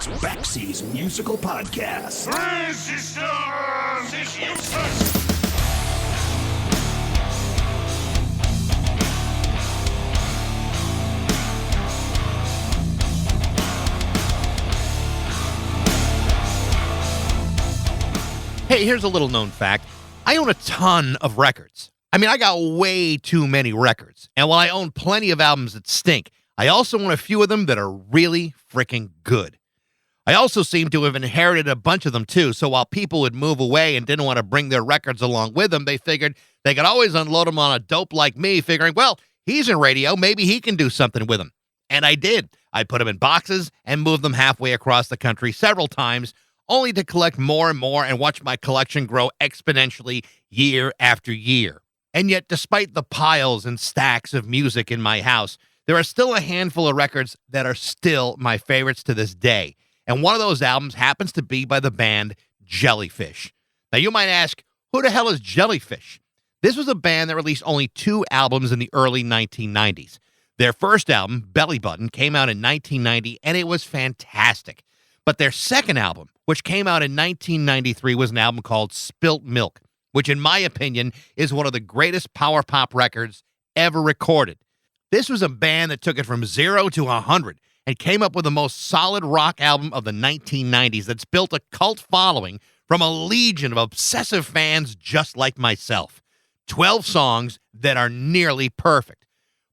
Backseas Musical Podcast. Resistance is useless! Hey, here's a little known fact. I own a ton of records. I mean, I got way too many records. And while I own plenty of albums that stink, I also own a few of them that are really freaking good. I also seem to have inherited a bunch of them too, so while people would move away and didn't want to bring their records along with them, they figured they could always unload them on a dope like me, figuring, well, he's in radio, maybe he can do something with them. And I did. I put them in boxes and moved them halfway across the country several times, only to collect more and more and watch my collection grow exponentially year after year. And yet, despite the piles and stacks of music in my house, there are still a handful of records that are still my favorites to this day. And one of those albums happens to be by the band Jellyfish. Now, you might ask, who the hell is Jellyfish? This was a band that released only 2 albums in the early 1990s. Their first album, Belly Button, came out in 1990, and it was fantastic. But their second album, which came out in 1993, was an album called Spilt Milk, which in my opinion is one of the greatest power pop records ever recorded. This was a band that took it from 0 to 100 and came up with the most solid rock album of the 1990s that's built a cult following from a legion of obsessive fans just like myself. 12 songs that are nearly perfect.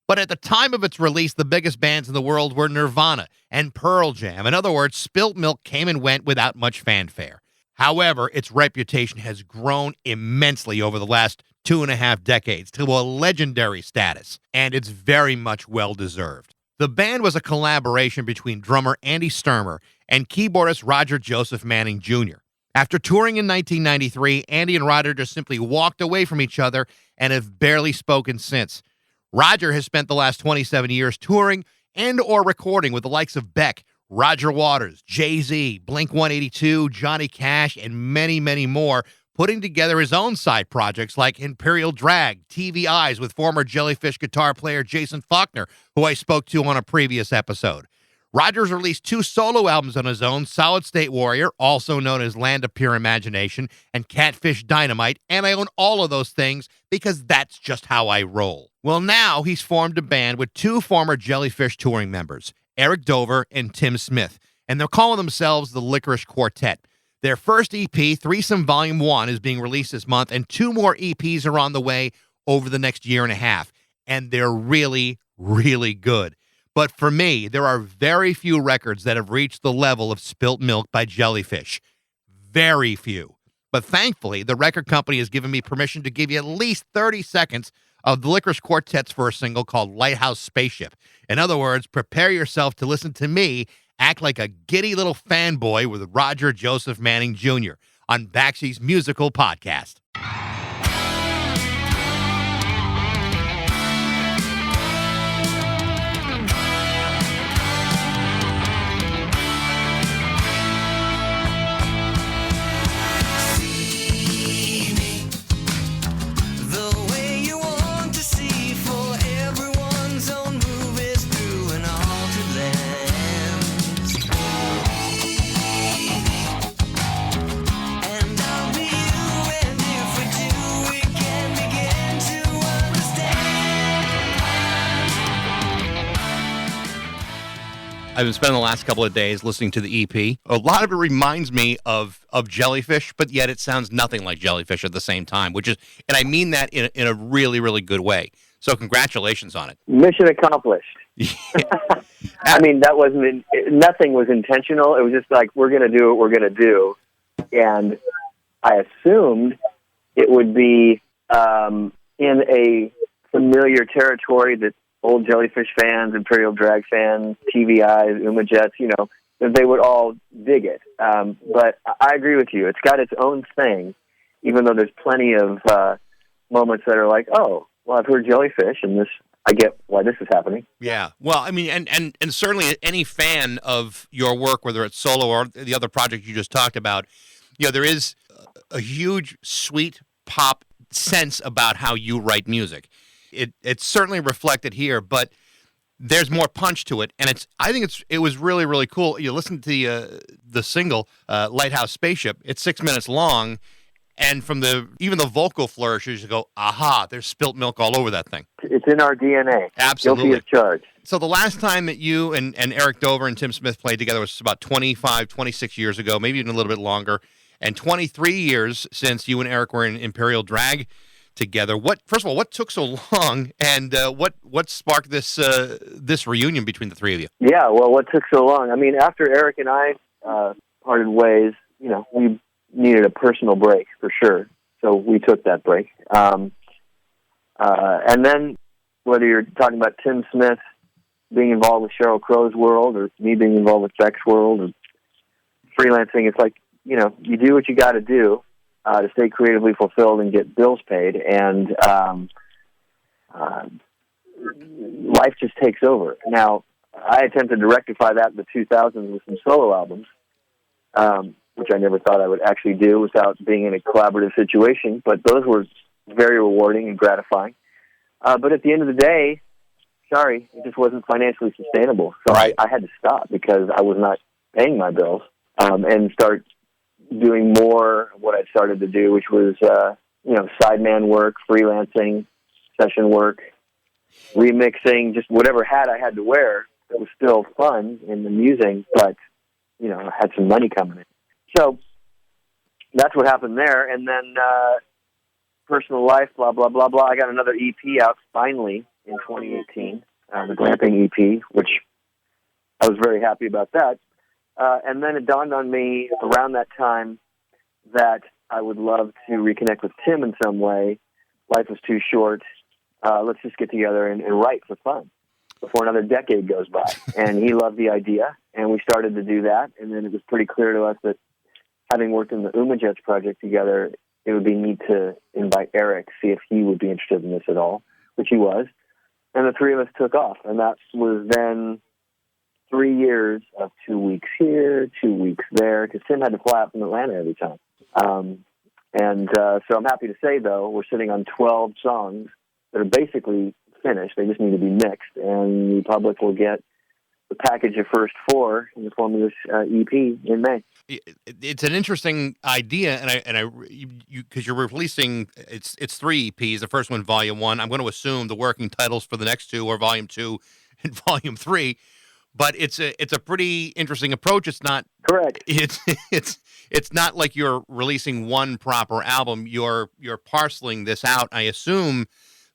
But at the time of its release, the biggest bands in the world were Nirvana and Pearl Jam. In other words, Spilt Milk came and went without much fanfare. However, its reputation has grown immensely over the last 2.5 decades to a legendary status, and it's very much well-deserved. The band was a collaboration between drummer Andy Sturmer and keyboardist Roger Joseph Manning Jr. After touring in 1993, Andy and Roger just simply walked away from each other and have barely spoken since. Roger has spent the last 27 years touring and or recording with the likes of Beck, Roger Waters, Jay-Z, Blink-182, Johnny Cash, and many, many more, putting together his own side projects like Imperial Drag, TV Eyes with former Jellyfish guitar player Jason Faulkner, who I spoke to on a previous episode. Roger's released 2 solo albums on his own, Solid State Warrior, also known as Land of Pure Imagination, and Catfish Dynamite, and I own all of those things because that's just how I roll. Well, now he's formed a band with 2 former Jellyfish touring members, Eric Dover and Tim Smith, and they're calling themselves the Licorice Quartet. Their first EP, Threesome Volume 1, is being released this month, and 2 more EPs are on the way over the next year and a half, and they're really, really good. But for me, there are very few records that have reached the level of Spilt Milk by Jellyfish. Very few. But thankfully, the record company has given me permission to give you at least 30 seconds of the Licorice Quartet's first single called Lighthouse Spaceship. In other words, prepare yourself to listen to me act like a giddy little fanboy with Roger Joseph Manning Jr. on Backseas Musical Podcast. I've been spending the last couple of days listening to the EP. A lot of it reminds me of Jellyfish, but yet it sounds nothing like Jellyfish at the same time, which is, and I mean that in a really, really good way. So congratulations on it. Mission accomplished. I mean, that wasn't, nothing was intentional. It was just like, we're going to do what we're going to do. And I assumed it would be in a familiar territory that old Jellyfish fans, Imperial Drag fans, TV Eyes, Uma Jets, that they would all dig it. But I agree with you. It's got its own thing, even though there's plenty of moments that are like, oh, well, I've heard Jellyfish, and this, I get why this is happening. Yeah. Well, I mean, and certainly any fan of your work, whether it's solo or the other project you just talked about, there is a huge, sweet pop sense about how you write music. It's certainly reflected here, but there's more punch to it, and it was really, really cool. You listen to the single Lighthouse Spaceship. It's 6 minutes long, and from even the vocal flourishes, you go, aha, there's spilt milk all over that thing. It's in our DNA. Absolutely. Guilty as charged. So the last time that you and Eric Dover and Tim Smith played together was about 25, 26 years ago, maybe even a little bit longer, and 23 years since you and Eric were in Imperial Drag together. First of all, what took so long, and what sparked this reunion between the three of you? Yeah, well, what took so long? I mean, after Eric and I parted ways, we needed a personal break for sure, so we took that break. And then, whether you're talking about Tim Smith being involved with Sheryl Crow's world, or me being involved with Beck's world, or freelancing, it's like, you do what you got to do to stay creatively fulfilled and get bills paid, and life just takes over. Now, I attempted to rectify that in the 2000s with some solo albums, which I never thought I would actually do without being in a collaborative situation, but those were very rewarding and gratifying. But at the end of the day, it just wasn't financially sustainable. So I had to stop because I was not paying my bills, and start doing more of what I started to do, which was, sideman work, freelancing, session work, remixing, just whatever hat I had to wear. It was still fun and amusing, but, I had some money coming in. So that's what happened there. And then personal life, blah, blah, blah, blah. I got another EP out finally in 2018, the Glamping EP, which I was very happy about that. And then it dawned on me around that time that I would love to reconnect with Tim in some way. Life was too short. Let's just get together and write for fun before another decade goes by. And he loved the idea, and we started to do that. And then it was pretty clear to us that having worked in the Umajets project together, it would be neat to invite Eric, see if he would be interested in this at all, which he was. And the three of us took off. And that was then 3 years of 2 weeks here, 2 weeks there, because Tim had to fly out from Atlanta every time. So I'm happy to say, though, we're sitting on 12 songs that are basically finished. They just need to be mixed, and the public will get the package of first 4 in the form of this EP in May. It's an interesting idea, because you're releasing it's 3 EPs. The first one, Volume 1. I'm going to assume the working titles for the next 2 are Volume 2 and Volume 3. But it's a pretty interesting approach. It's not correct. It's not like you're releasing one proper album. You're parceling this out. I assume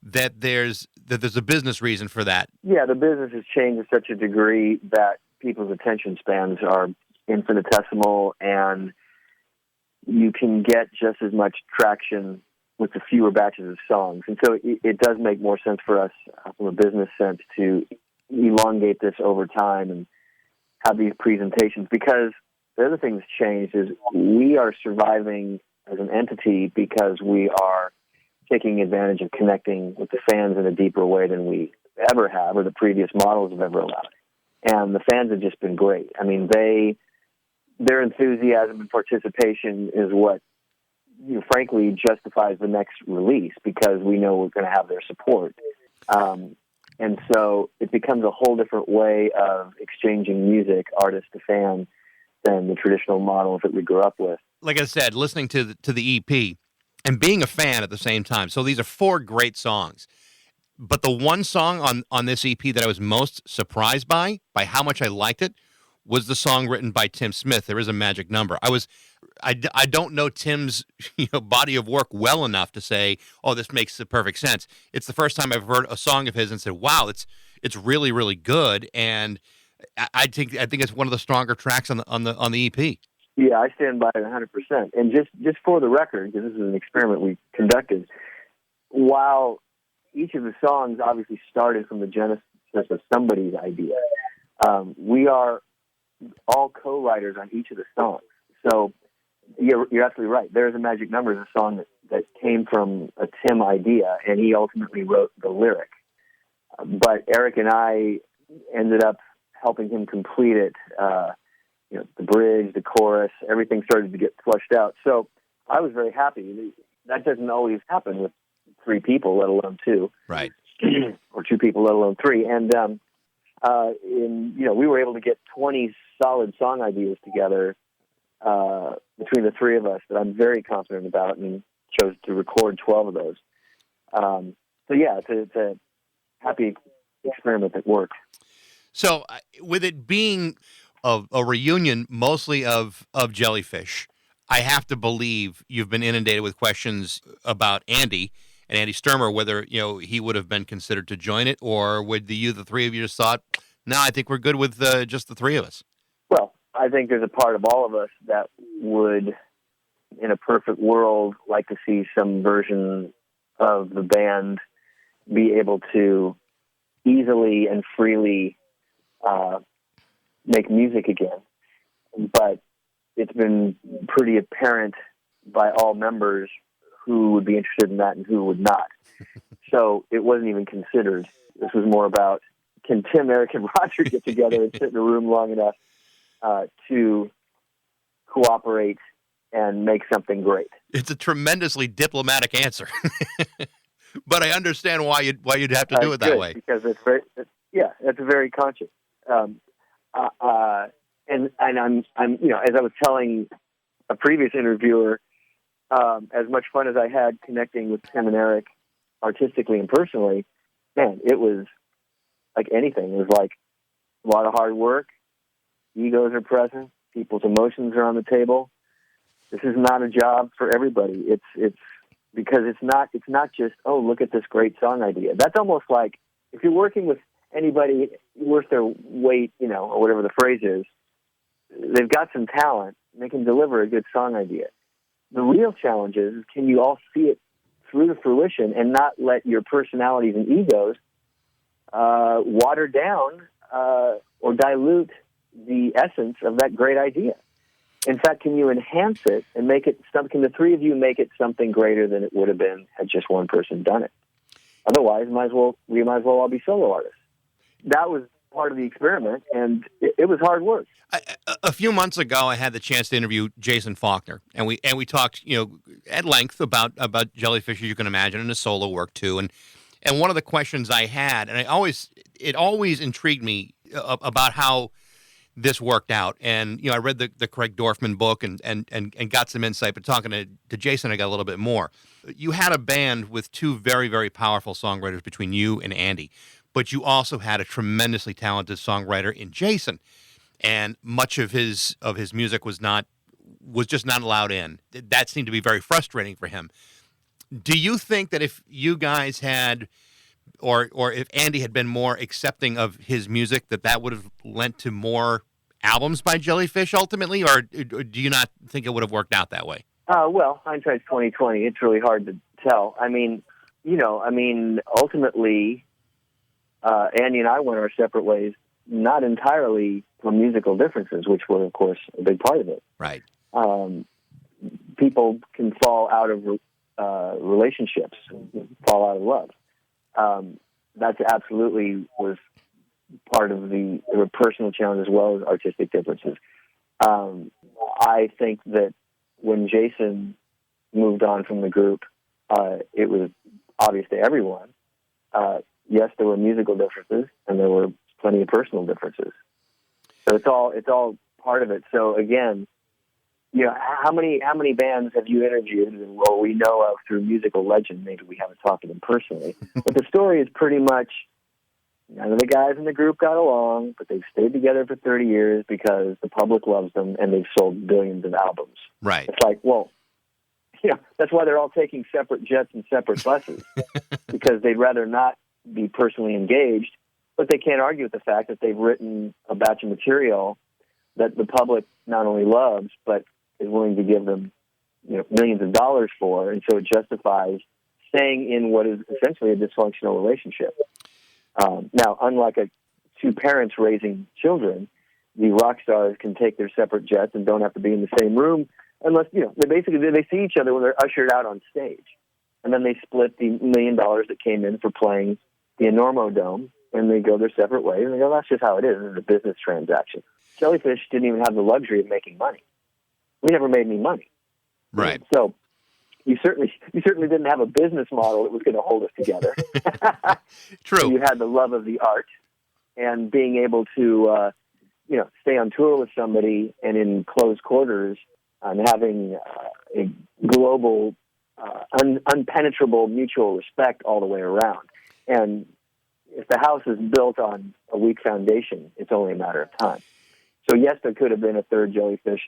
that there's a business reason for that. Yeah, the business has changed to such a degree that people's attention spans are infinitesimal, and you can get just as much traction with the fewer batches of songs. And so it does make more sense for us from a business sense to elongate this over time and have these presentations, because the other thing that's changed is we are surviving as an entity because we are taking advantage of connecting with the fans in a deeper way than we ever have, or the previous models have ever allowed. And the fans have just been great. I mean, their enthusiasm and participation is what, frankly, justifies the next release, because we know we're going to have their support. And so it becomes a whole different way of exchanging music, artist to fan, than the traditional models that we grew up with. Like I said, listening to the EP and being a fan at the same time. So these are 4 great songs. But the one song on this EP that I was most surprised by how much I liked it, was the song written by Tim Smith, There Is a Magic Number. I don't know Tim's body of work well enough to say, oh, this makes the perfect sense. It's the first time I've heard a song of his and said, wow, it's really, really good. And I think it's one of the stronger tracks on the EP. Yeah, I stand by it 100%. And just for the record, because this is an experiment we conducted, while each of the songs obviously started from the genesis of somebody's idea, we are all co-writers on each of the songs. So you're absolutely right. There's a Magic Number is a song that came from a Tim idea, and he ultimately wrote the lyric. But Eric and I ended up helping him complete it. The bridge, the chorus, everything started to get flushed out. So I was very happy. That doesn't always happen with 3 people, let alone 2. Right. Or 2 people, let alone 3. And we were able to get 20 solid song ideas together between the three of us that I'm very confident about, and chose to record 12 of those. It's a happy experiment that worked. So, with it being a reunion mostly of Jellyfish, I have to believe you've been inundated with questions about Andy and Andy Sturmer, whether he would have been considered to join it, or would the three of you just thought, no, I think we're good with just the three of us? Well, I think there's a part of all of us that would, in a perfect world, like to see some version of the band be able to easily and freely make music again. But it's been pretty apparent by all members who would be interested in that and who would not. So it wasn't even considered. This was more about, can Tim, Eric, and Roger get together and sit in a room long enough to cooperate and make something great? It's a tremendously diplomatic answer, but I understand why you'd have to do it that way. Because it's very conscious. And I'm as I was telling a previous interviewer, as much fun as I had connecting with Tim and Eric artistically and personally, man, it was like anything. It was like a lot of hard work. Egos are present. People's emotions are on the table. This is not a job for everybody. It's because it's not just, oh, look at this great song idea. That's almost like if you're working with anybody worth their weight, or whatever the phrase is, they've got some talent and they can deliver a good song idea. The real challenge is, can you all see it through to fruition and not let your personalities and egos water down or dilute the essence of that great idea? In fact, can you enhance it and make it something? Can the three of you make it something greater than it would have been had just one person done it? Otherwise, we might as well all be solo artists. That was part of the experiment, and it was hard work. A few months ago, I had the chance to interview Jason Faulkner, and we talked, at length about Jellyfish, as you can imagine, and his solo work too. And one of the questions I had, and it always intrigued me about how this worked out. And I read the Craig Dorfman book and got some insight. But talking to Jason, I got a little bit more. You had a band with two very, very powerful songwriters between you and Andy, but you also had a tremendously talented songwriter in Jason, and much of his music was just not allowed in. That seemed to be very frustrating for him. Do you think that if you guys had, or if Andy had been more accepting of his music, that would have lent to more albums by Jellyfish ultimately, or do you not think it would have worked out that way? Well, hindsight's 20/20. It's really hard to tell. Ultimately, Andy and I went our separate ways, not entirely for musical differences, which were, of course, a big part of it. Right. People can fall out of relationships, fall out of love. That absolutely was part of the personal challenge as well as artistic differences. I think that when Jason moved on from the group, it was obvious to everyone. Yes, there were musical differences, and there were plenty of personal differences. So it's all part of it. So again, how many bands have you interviewed, or we know of through musical legend? Maybe we haven't talked to them personally, but the story is pretty much none of the guys in the group got along, but they've stayed together for 30 years because the public loves them and they've sold billions of albums. Right. It's like, well, that's why they're all taking separate jets and separate buses because they'd rather not be personally engaged, but they can't argue with the fact that they've written a batch of material that the public not only loves, but is willing to give them millions of dollars for, and so it justifies staying in what is essentially a dysfunctional relationship. Now, unlike two parents raising children, the rock stars can take their separate jets and don't have to be in the same room unless, they see each other when they're ushered out on stage. And then they split the $1 million that came in for playing the Enormo Dome, and they go their separate ways, and they go, that's just how it is. It's a business transaction. Jellyfish didn't even have the luxury of making money. We never made any money. Right. So you certainly didn't have a business model that was going to hold us together. True. You had the love of the art, and being able to, stay on tour with somebody and in close quarters and having a global, unpenetrable mutual respect all the way around. And if the house is built on a weak foundation, it's only a matter of time. So yes, there could have been a third Jellyfish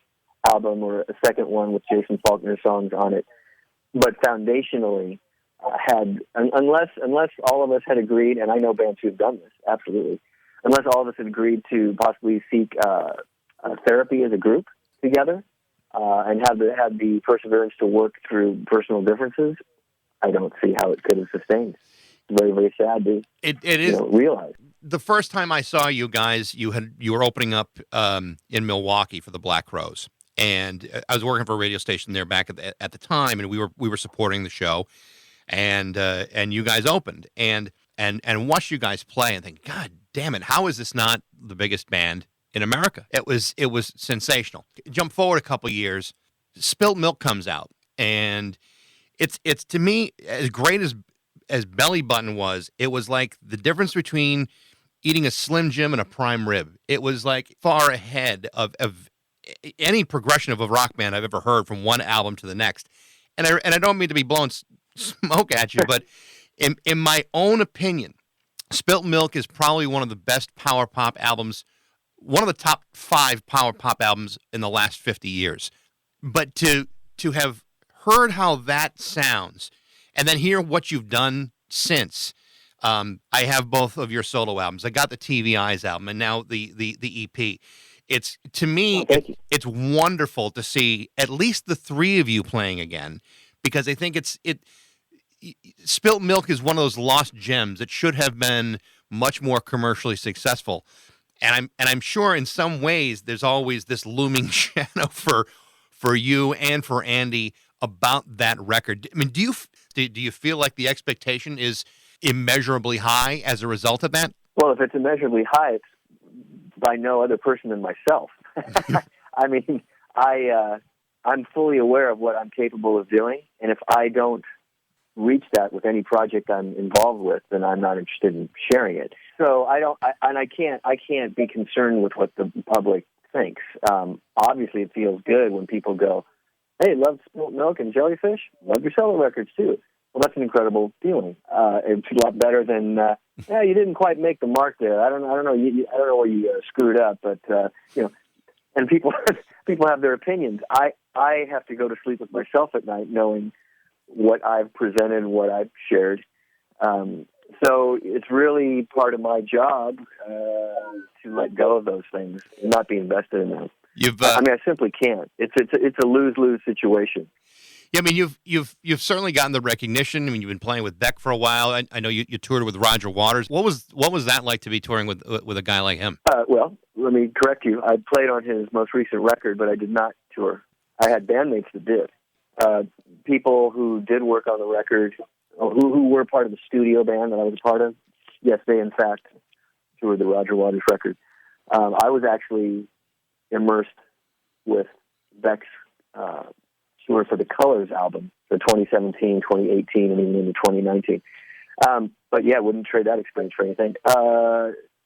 album or a second one with Jason Faulkner songs on it, but foundationally, unless all of us had agreed, and I know bands who've done this, absolutely, unless all of us had agreed to possibly seek therapy as a group together and have the perseverance to work through personal differences, I don't see how it could have sustained. It's very, very sad to realize. The first time I saw you guys, you were opening up in Milwaukee for the Black Crowes, and I was working for a radio station there back at the time, and we were supporting the show, and you guys opened and watched you guys play and think, God damn it, how is this not the biggest band in America? It was sensational. Jump forward a couple years, Spilt Milk comes out, and it's to me, as great as Belly Button was, it was like the difference between eating a Slim Jim and a prime rib. It was like far ahead of any progression of a rock band I've ever heard from one album to the next. And I don't mean to be blowing smoke at you, but in my own opinion, Spilt Milk is probably one of the best power pop albums, one of the top 5 power pop albums in the last 50 years. But to have heard how that sounds and then hear what you've done since, I have both of your solo albums. I got the TV Eyes album and now the EP. It's, to me, it's wonderful to see at least the 3 of you playing again, because I think Spilt Milk is one of those lost gems that should have been much more commercially successful. And I'm sure in some ways there's always this looming shadow for you and for Andy about that record. I mean, do you feel like the expectation is immeasurably high as a result of that? Well, if it's immeasurably high, it's by no other person than myself. I mean, I'm fully aware of what I'm capable of doing, and if I don't reach that with any project I'm involved with, then I'm not interested in sharing it. So I can't be concerned with what the public thinks. Obviously, it feels good when people go, "Hey, love Spilt Milk and Jellyfish. Love your solo records too." Well, that's an incredible feeling. It's a lot better than, you didn't quite make the mark there. I don't know. I don't know where you screwed up, but and people have their opinions. I have to go to sleep with myself at night knowing what I've presented and what I've shared. So it's really part of my job to let go of those things and not be invested in them. I simply can't. It's a lose-lose situation. Yeah, I mean, you've certainly gotten the recognition. I mean, you've been playing with Beck for a while. I know you toured with Roger Waters. What was that like to be touring with a guy like him? Well, let me correct you. I played on his most recent record, but I did not tour. I had bandmates that did. People who did work on the record, who were part of the studio band that I was a part of, yes, they in fact toured the Roger Waters record. I was actually immersed with Beck's tour for the Colors album for 2017, 2018, and even into 2019. But yeah, wouldn't trade that experience for anything.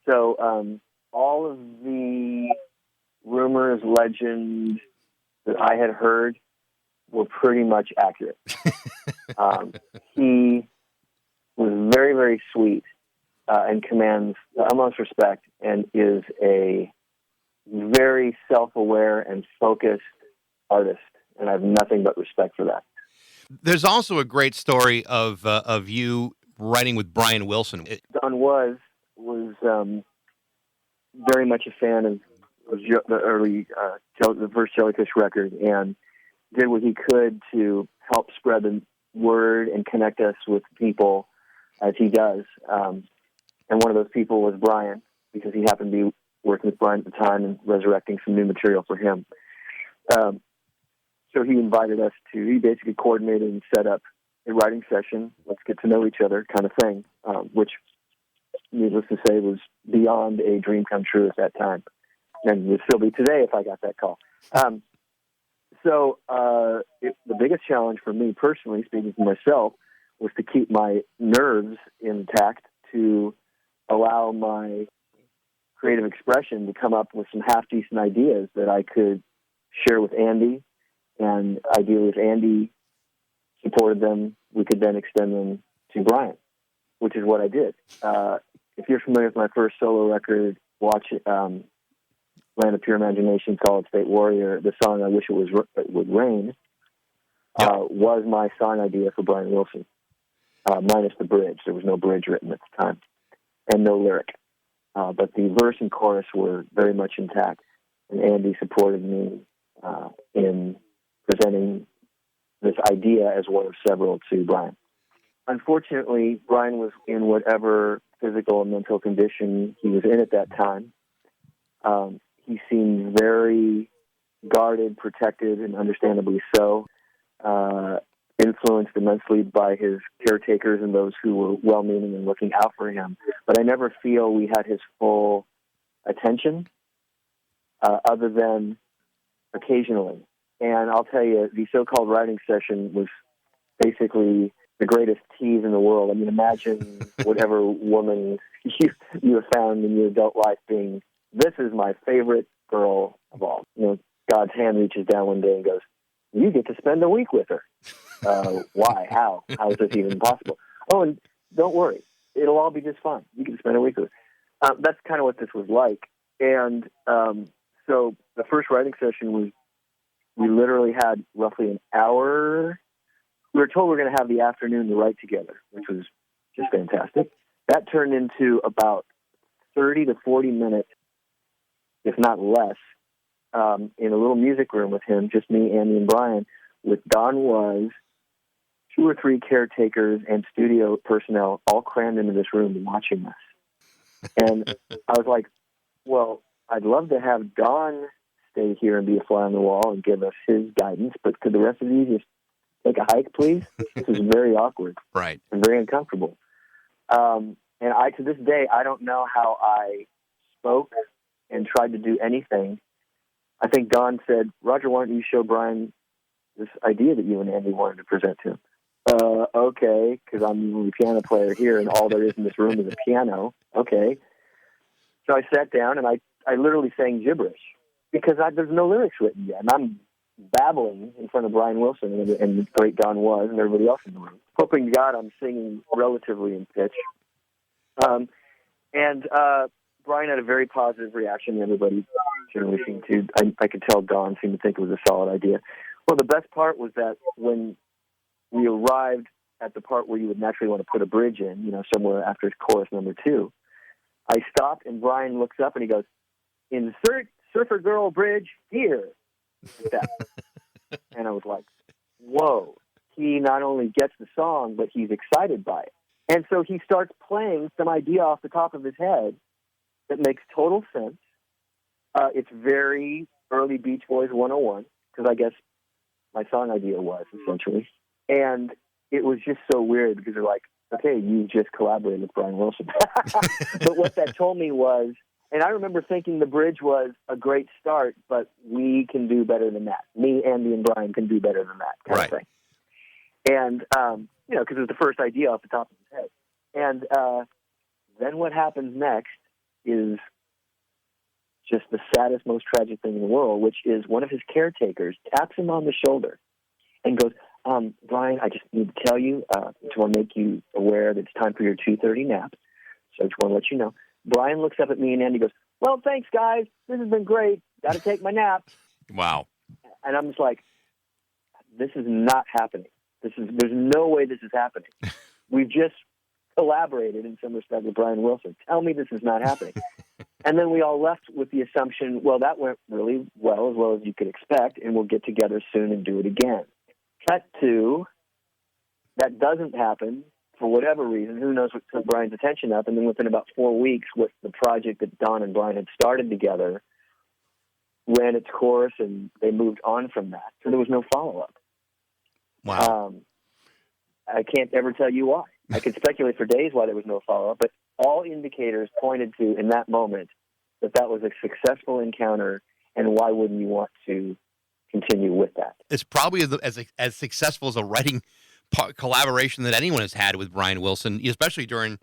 So all of the rumors, legends that I had heard were pretty much accurate. He was very, very sweet and commands the utmost respect and is a very self-aware and focused artist. And I have nothing but respect for that. There's also a great story of you writing with Brian Wilson. Don was very much a fan of the early, the first Jellyfish record, and did what he could to help spread the word and connect us with people as he does. And one of those people was Brian, because he happened to be working with Brian at the time and resurrecting some new material for him. So he invited us he basically coordinated and set up a writing session, let's get to know each other kind of thing, which, needless to say, was beyond a dream come true at that time. And would still be today if I got that call. So the biggest challenge for me personally, speaking for myself, was to keep my nerves intact, to allow my creative expression to come up with some half-decent ideas that I could share with Andy, and ideally if Andy supported them, we could then extend them to Brian, which is what I did. If you're familiar with my first solo record, watch Land of Pure Imagination, Solid State Warrior, the song I Wish It Would Rain was my song idea for Brian Wilson, minus the bridge. There was no bridge written at the time, and no lyric. But the verse and chorus were very much intact, and Andy supported me in presenting this idea as one of several to Brian. Unfortunately, Brian was in whatever physical and mental condition he was in at that time. He seemed very guarded, protected, and understandably so, influenced immensely by his caretakers and those who were well-meaning and looking out for him. But I never feel we had his full attention, other than occasionally. And I'll tell you, the so-called writing session was basically the greatest tease in the world. I mean, imagine whatever woman you have found in your adult life being, this is my favorite girl of all. You know, God's hand reaches down one day and goes, you get to spend a week with her. Why? How? How is this even possible? Oh, and don't worry. It'll all be just fine. You can spend a week with her. That's kind of what this was like. And so the first writing session was, we literally had roughly an hour. We were told we were going to have the afternoon to write together, which was just fantastic. That turned into about 30 to 40 minutes, if not less, in a little music room with him, just me, Andy, and Brian, with Don Was, 2 or 3 caretakers and studio personnel all crammed into this room watching us. And I was like, well, I'd love to have Don stay here and be a fly on the wall and give us his guidance, but could the rest of you just take a hike, please? This is very awkward. Right. And very uncomfortable. And to this day, I don't know how I spoke and tried to do anything. I think Don said, Roger, why don't you show Brian this idea that you and Andy wanted to present to him? Okay, because I'm the only piano player here, and all there is in this room is a piano. Okay. So I sat down, and I literally sang gibberish, because there's no lyrics written yet, and I'm babbling in front of Brian Wilson and the great Don Was and everybody else in the room, hoping to God I'm singing relatively in pitch. Brian had a very positive reaction. Everybody generally seemed to. I could tell Don seemed to think it was a solid idea. Well, the best part was that when we arrived at the part where you would naturally want to put a bridge in, you know, somewhere after chorus number 2, I stopped, and Brian looks up and he goes, insert Surfer Girl Bridge here. Like that. And I was like, whoa. He not only gets the song, but he's excited by it. And so he starts playing some idea off the top of his head that makes total sense. It's very early Beach Boys 101, because I guess my song idea was, essentially. And it was just so weird, because they're like, okay, you just collaborated with Brian Wilson. But what that told me was, and I remember thinking the bridge was a great start, but we can do better than that. Me, Andy, and Brian can do better than that kind of thing. And, you know, because it was the first idea off the top of his head. And then what happens next is just the saddest, most tragic thing in the world, which is one of his caretakers taps him on the shoulder and goes, Brian, I just need to tell you, just want to make you aware that it's time for your 2:30 nap. So I just want to let you know. Brian looks up at me and Andy goes, well, thanks, guys. This has been great. Got to take my nap. Wow. And I'm just like, this is not happening. There's no way this is happening. We've just collaborated in some respect with Brian Wilson. Tell me this is not happening. And then we all left with the assumption, well, that went really well as you could expect, and we'll get together soon and do it again. Cut to, that doesn't happen for whatever reason. Who knows what took Brian's attention up, and then within about 4 weeks, with the project that Don and Brian had started together, ran its course, and they moved on from that. So there was no follow-up. Wow. I can't ever tell you why. I could speculate for days why there was no follow-up, but all indicators pointed to, in that moment, that was a successful encounter, and why wouldn't you want to continue with that? It's probably as successful as a writing collaboration that anyone has had with Brian Wilson, especially during,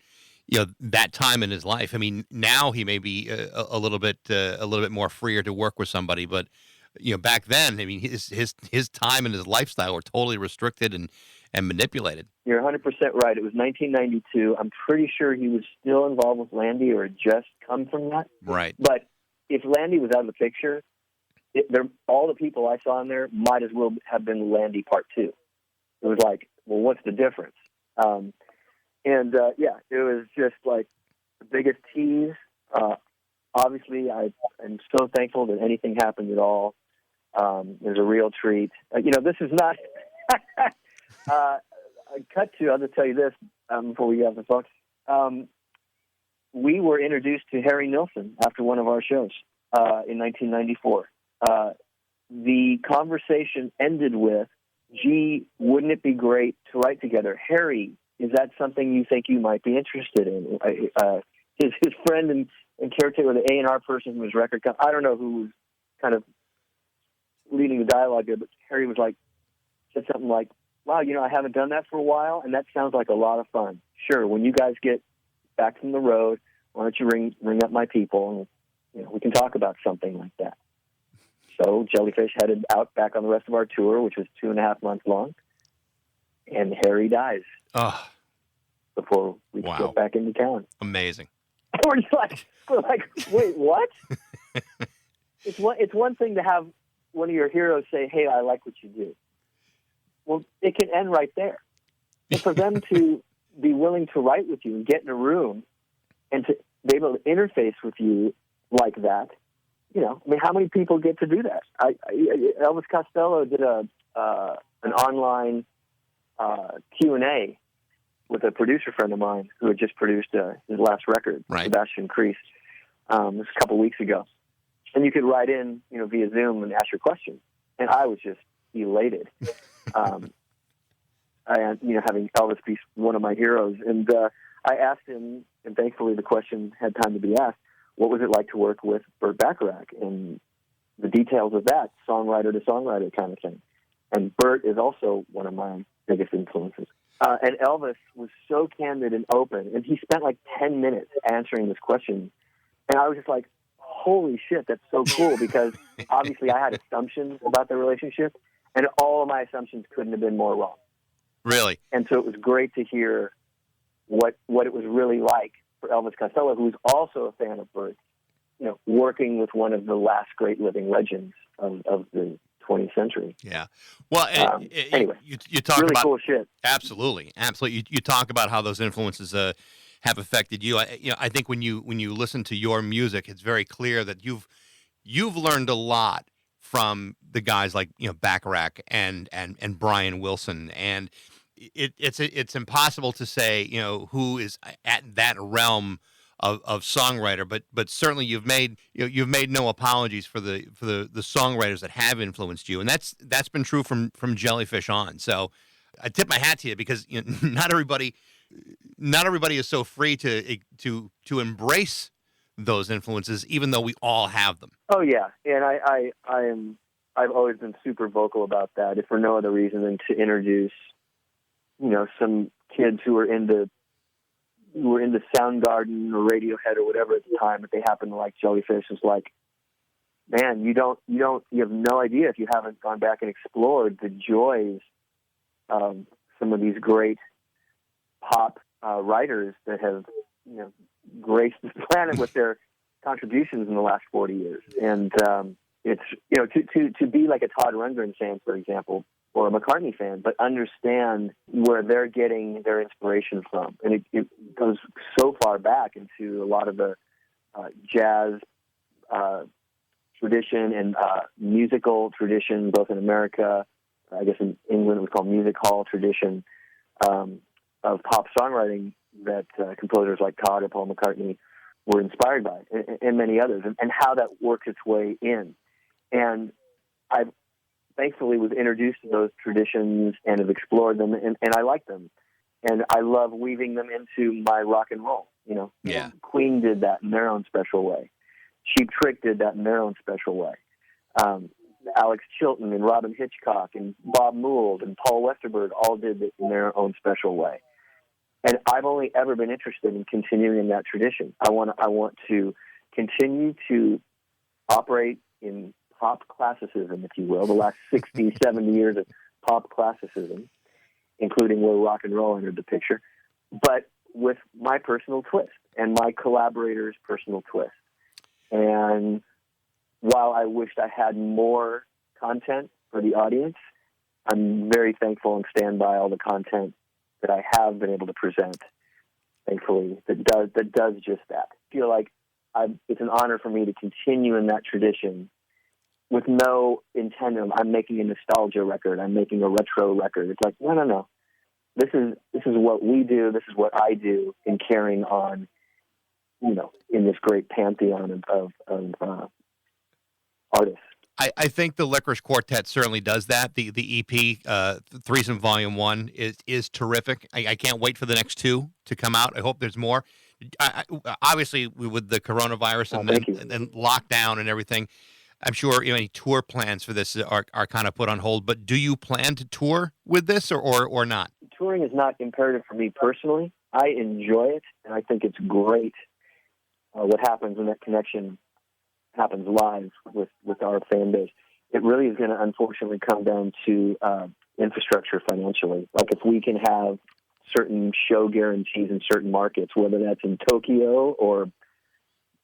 that time in his life. I mean, now he may be a little bit more freer to work with somebody, but back then, I mean, his time and his lifestyle were totally restricted and manipulated. You're 100% right. It was 1992. I'm pretty sure he was still involved with Landy or had just come from that. Right. But if Landy was out of the picture, all the people I saw in there might as well have been Landy Part 2. It was like, well, what's the difference? It was just like the biggest tease. Obviously, I am so thankful that anything happened at all. It was a real treat. This is not... I'll just tell you this before we get off the phone. We were introduced to Harry Nilsson after one of our shows in 1994. The conversation ended with, gee, wouldn't it be great to write together? Harry, is that something you think you might be interested in? His friend and caretaker, the A&R person from his record company, I don't know who was kind of leading the dialogue there, but Harry was like, said something like, wow, I haven't done that for a while, and that sounds like a lot of fun. Sure, when you guys get back from the road, why don't you ring up my people, and we can talk about something like that. So Jellyfish headed out back on the rest of our tour, which was 2.5 months long, and Harry dies before we could get back into town. Amazing. we're like, wait, what? It's one thing to have one of your heroes say, hey, I like what you do. Well, it can end right there. But for them to be willing to write with you and get in a room and to be able to interface with you like that, how many people get to do that? Elvis Costello did an online Q&A with a producer friend of mine who had just produced his last record, right. Sebastian Kreis, this a couple weeks ago. And you could write in, via Zoom and ask your questions. And I was just elated. Having Elvis be one of my heroes. And I asked him, and thankfully the question had time to be asked, what was it like to work with Burt Bacharach and the details of that, songwriter to songwriter kind of thing. And Burt is also one of my biggest influences. And Elvis was so candid and open, and he spent like 10 minutes answering this question. And I was just like, holy shit, that's so cool, because obviously I had assumptions about their relationship, and all of my assumptions couldn't have been more wrong. Really? And so it was great to hear what it was really like for Elvis Costello, who was also a fan of Burt, working with one of the last great living legends of the 20th century. Yeah. Well, anyway, you talk really about cool shit. Absolutely. You talk about how those influences have affected you. I think when you listen to your music, it's very clear that you've learned a lot from the guys like Bacharach and Brian Wilson, and it's impossible to say who is at that realm of songwriter, but certainly you've made no apologies for the songwriters that have influenced you, and that's been true from Jellyfish on. So I tip my hat to you, because not everybody is so free to embrace those influences, even though we all have them. Oh yeah, and I've always been super vocal about that, if for no other reason than to introduce some kids who were into Soundgarden or Radiohead or whatever at the time, but they happen to like Jellyfish. Is like, man, you have no idea if you haven't gone back and explored the joys of some of these great pop writers that have graced the planet with their contributions in the last 40 years. And it's to be like a Todd Rundgren fan, for example, or a McCartney fan, but understand where they're getting their inspiration from. And it goes so far back into a lot of the jazz tradition and musical tradition, both in America, I guess in England it was called music hall tradition, of pop songwriting that composers like Todd or Paul McCartney were inspired by, and many others, and how that works its way in. And I thankfully was introduced to those traditions and have explored them, and I like them. And I love weaving them into my rock and roll. Yeah. Queen did that in their own special way. Cheap Trick did that in their own special way. Alex Chilton and Robin Hitchcock and Bob Mould and Paul Westerberg all did it in their own special way. And I've only ever been interested in continuing in that tradition. I want to continue to operate in pop classicism, if you will, the last 60, 70 years of pop classicism, including where rock and roll entered the picture, but with my personal twist and my collaborators' personal twist. And while I wished I had more content for the audience, I'm very thankful and stand by all the content that I have been able to present, thankfully, that does just that. I feel like it's an honor for me to continue in that tradition with no intent of I'm making a nostalgia record, I'm making a retro record. It's like, no. This is what we do, this is what I do in carrying on, in this great pantheon of artists. I think the Licorice Quartet certainly does that. The EP, Threesome Volume 1, is terrific. I can't wait for the next two to come out. I hope there's more. Obviously, with the coronavirus and lockdown and everything, I'm sure any tour plans for this are kind of put on hold. But do you plan to tour with this or not? Touring is not imperative for me personally. I enjoy it, and I think it's great what happens when that connection happens live with our fan base. It really is going to unfortunately come down to infrastructure financially. Like if we can have certain show guarantees in certain markets, whether that's in Tokyo or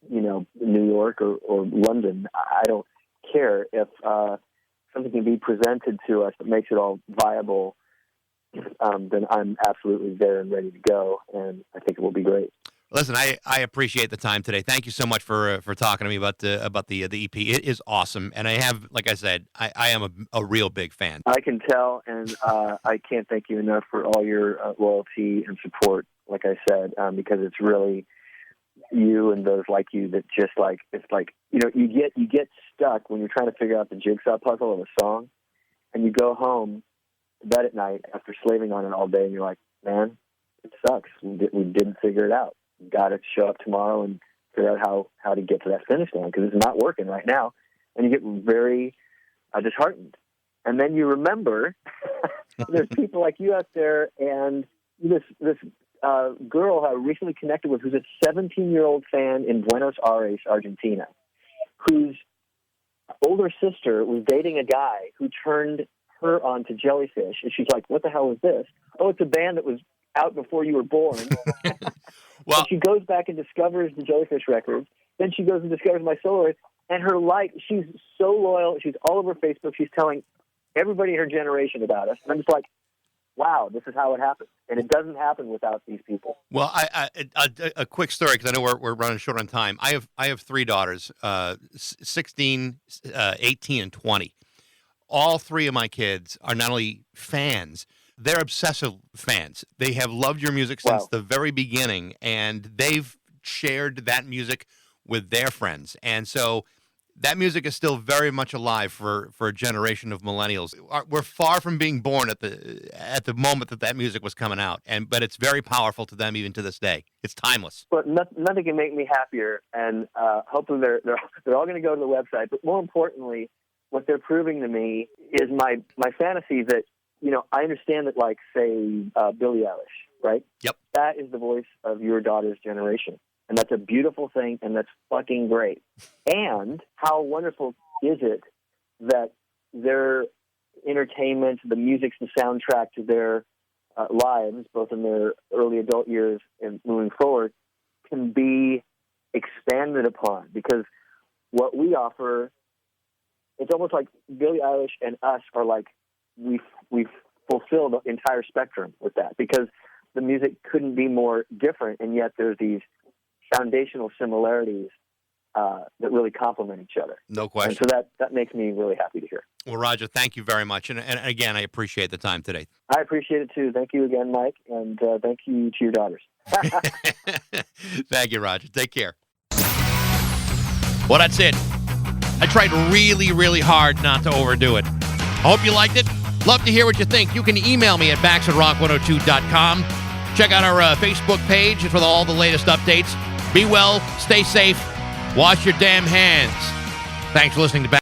New York or London, I don't care. If something can be presented to us that makes it all viable, then I'm absolutely there and ready to go, and I think it will be great. Listen, I appreciate the time today. Thank you so much for talking to me about the EP. It is awesome, and I have, like I said, I am a real big fan. I can tell, and I can't thank you enough for all your loyalty and support. Like I said, because it's really you and those like you that just like it's like you get stuck when you're trying to figure out the jigsaw puzzle of a song, and you go home to bed at night after slaving on it all day, and you're like, man, it sucks. We didn't figure it out. Got to show up tomorrow and figure out how to get to that finish line because it's not working right now, and you get very disheartened. And then you remember there's people like you out there, and this girl who I recently connected with, who's a 17-year-old fan in Buenos Aires, Argentina, whose older sister was dating a guy who turned her on to Jellyfish, and she's like, "What the hell is this?" "Oh, it's a band that was out before you were born." Well, and she goes back and discovers the Jellyfish records. Then she goes and discovers my solo records. And she's so loyal. She's all over Facebook. She's telling everybody in her generation about us. And I'm just like, wow, this is how it happens. And it doesn't happen without these people. Well, a quick story, because I know we're running short on time. I have three daughters, 16, 18, and 20. All three of my kids are not only fans, they're obsessive fans. They have loved your music since the very beginning, and they've shared that music with their friends. And so that music is still very much alive for a generation of millennials. We're far from being born at the moment that music was coming out, but it's very powerful to them even to this day. It's timeless. But nothing can make me happier, and hopefully they're all going to go to the website. But more importantly, what they're proving to me is my fantasy that, I understand that, like, say, Billie Eilish, right? Yep. That is the voice of your daughter's generation. And that's a beautiful thing, and that's fucking great. And how wonderful is it that their entertainment, the music's the soundtrack to their lives, both in their early adult years and moving forward, can be expanded upon. Because what we offer, it's almost like Billie Eilish and us are like, we've fulfilled the entire spectrum with that, because the music couldn't be more different, and yet there's these foundational similarities that really complement each other. No question. And so that makes me really happy to hear. Well, Roger, thank you very much. And again, I appreciate the time today. I appreciate it too. Thank you again, Mike, and thank you to your daughters. Thank you, Roger. Take care. Well, that's it. I tried really, really hard not to overdo it. I hope you liked it. Love to hear what you think. You can email me at bax@rock102.com. Check out our Facebook page for all the latest updates. Be well, stay safe, wash your damn hands. Thanks for listening to Bax.